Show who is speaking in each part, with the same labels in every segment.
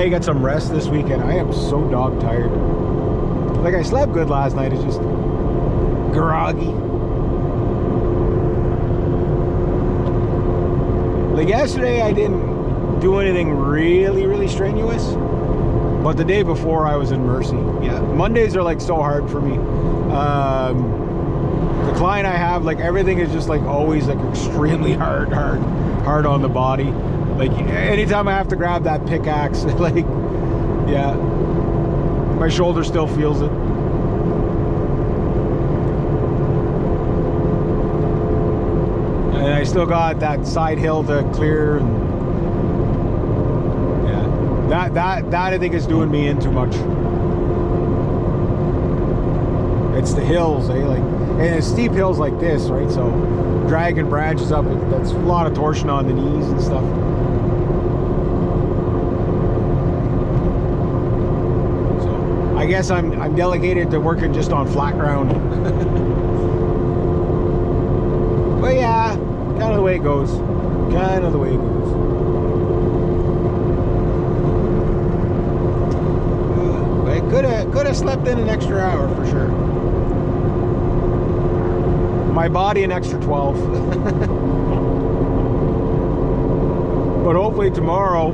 Speaker 1: try to get some rest this weekend. I am so dog tired. Like, I slept good last night. It's just groggy. Like yesterday, I didn't do anything really strenuous. But the day before, I was in mercy. Yeah, Mondays are like so hard for me. The client I have, like, everything is just like always like extremely hard on the body. Like, anytime I have to grab that pickaxe, like, yeah, my shoulder still feels it. And I still got that side hill to clear. And yeah, that I think is doing me in too much. It's the hills, eh? Like, and it's steep hills like this, right? So dragging branches up, that's a lot of torsion on the knees and stuff. So I guess I'm delegated to working just on flat ground. But yeah, kind of the way it goes. Kind of the way it goes. I could have slept in an extra hour for sure. My body an extra 12. But hopefully tomorrow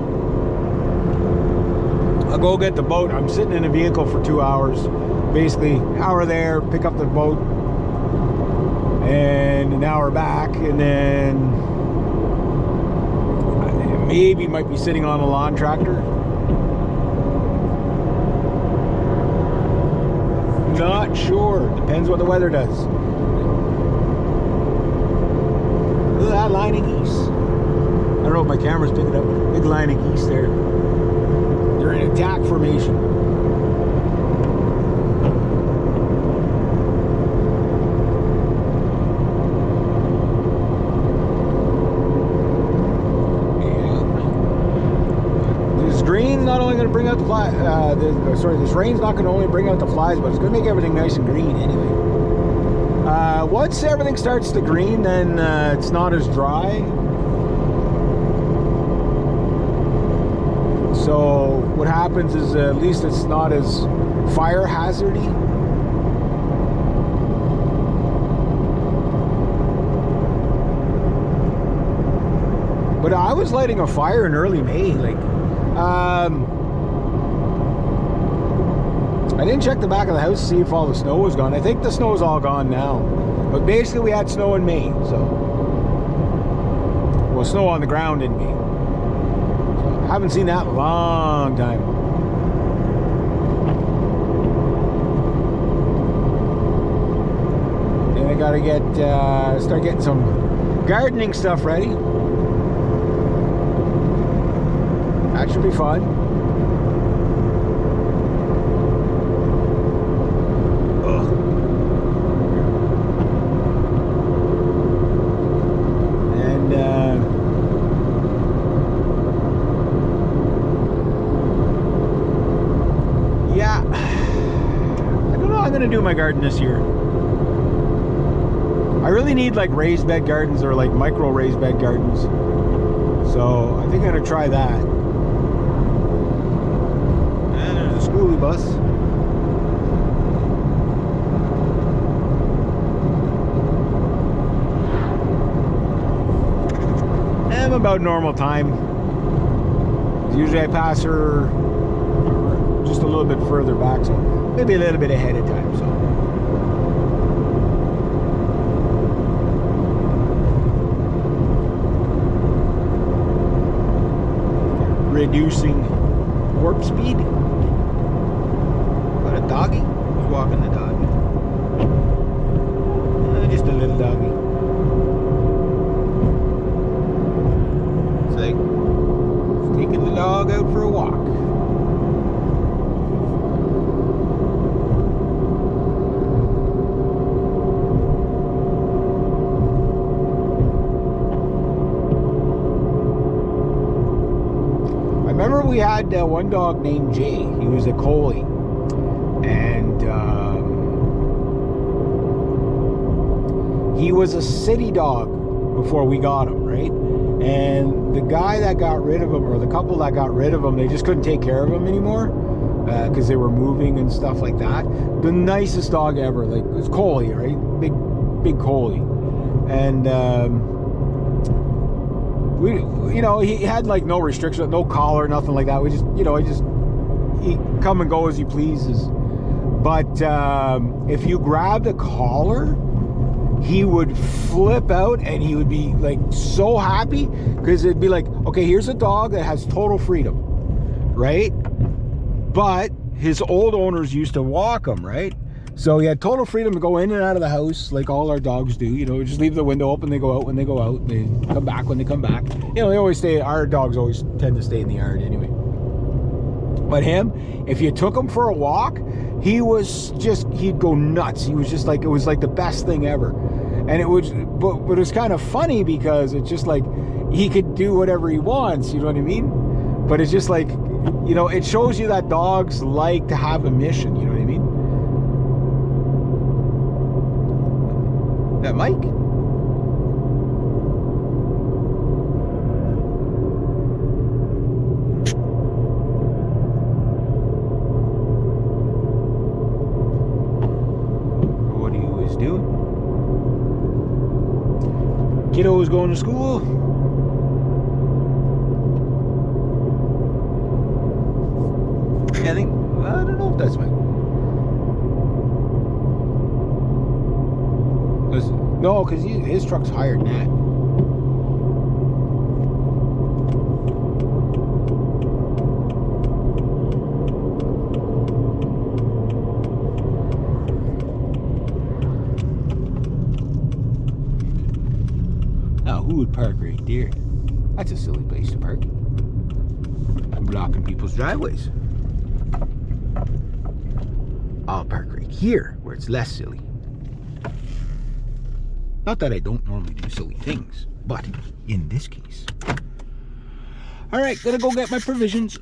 Speaker 1: I'll go get the boat. I'm sitting in a vehicle for 2 hours. Basically, an hour there, pick up the boat, and an hour back, and then maybe might be sitting on a lawn tractor. Not sure. Depends what the weather does. Look at that line of geese. I don't know if my camera's picking up. Big line of geese there. They're in attack formation. Not only going to bring out the fly, this rain's not going to only bring out the flies, but it's going to make everything nice and green anyway. Once everything starts to green, then it's not as dry. So what happens is at least it's not as fire hazardy. But I was lighting a fire in early May, like. I didn't check the back of the house to see if all the snow was gone. I think the snow is all gone now. But basically we had snow in May, so. Well, snow on the ground in May. So, haven't seen that in a long time. Then I gotta start getting some gardening stuff ready. That should be fun. Ugh. And yeah, I don't know how I'm gonna do my garden this year. I really need like raised bed gardens or like micro raised bed gardens. So I think I'm gonna try that. Schoolie bus. And about normal time. Usually I pass her just a little bit further back, so maybe a little bit ahead of time. So reducing warp speed. Doggy? Who's walking the doggy? Just a little doggy. It's like it's taking the dog out for a walk. I remember we had one dog named Jay. He was a collie. And he was a city dog before we got him, right? And the guy that got rid of him, or the couple that got rid of him, they just couldn't take care of him anymore because they were moving and stuff like that. The nicest dog ever. Like, it's Coley, right? Big Coley. And we, you know, he had like no restriction, no collar, nothing like that. We just, you know, he come and go as he pleases. But if you grabbed a collar, he would flip out and he would be like so happy, because it'd be like, okay, here's a dog that has total freedom, right? But his old owners used to walk him, right? So he had total freedom to go in and out of the house like all our dogs do. You know, just leave the window open, they go out when they go out, they come back when they come back. You know, they always stay, our dogs always tend to stay in the yard anyway. But him, if you took him for a walk, he was just, he'd go nuts. He was just like, it was like the best thing ever. And it was, but it was kind of funny because it's just like, he could do whatever he wants, you know what I mean? But it's just like, you know, it shows you that dogs like to have a mission, you know what I mean? That Mike? What he was doing? Kiddo was going to school. I think, I don't know if that's Mike. No, because his truck's higher than that. Now, who would park right there? That's a silly place to park. I'm blocking people's driveways. I'll park right here, where it's less silly. Not that I don't normally do silly things, but in this case. All right, gonna go get my provisions.